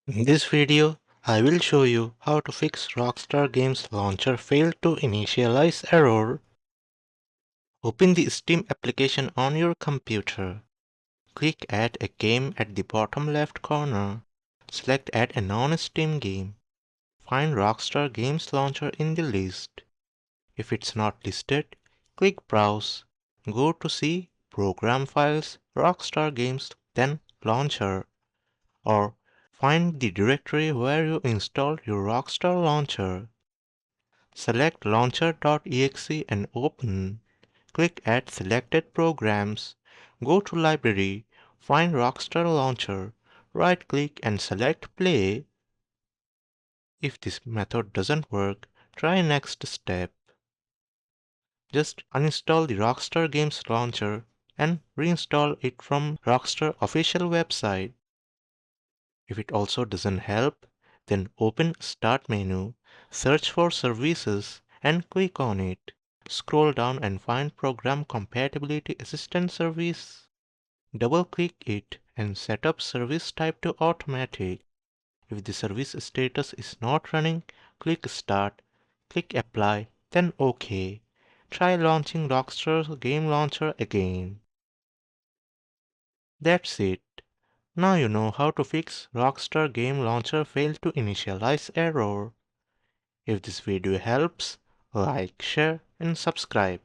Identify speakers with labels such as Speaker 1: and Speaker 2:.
Speaker 1: In this video, I will show you how to fix Rockstar Games Launcher failed to initialize error. Open the Steam application on your computer. Click Add a game at the bottom left corner. Select Add a non-Steam game. Find Rockstar Games Launcher in the list. If it's not listed, click Browse. Go to see Program Files, Rockstar Games, then Launcher. Or find the directory where you installed your Rockstar launcher. Select launcher.exe and open. Click Add selected programs. Go to Library, find Rockstar launcher, right-click and select Play. If this method doesn't work, try next step. Just uninstall the Rockstar Games launcher and reinstall it from Rockstar official website. If it also doesn't help, then open Start menu, search for Services and click on it. Scroll down and find Program Compatibility Assistance Service. Double-click it and set up service type to Automatic. If the service status is not running, click Start, click Apply, then OK. Try launching Rockstar Game Launcher again. That's it. Now you know how to fix Rockstar Game Launcher failed to initialize error. If this video helps, like, share and subscribe.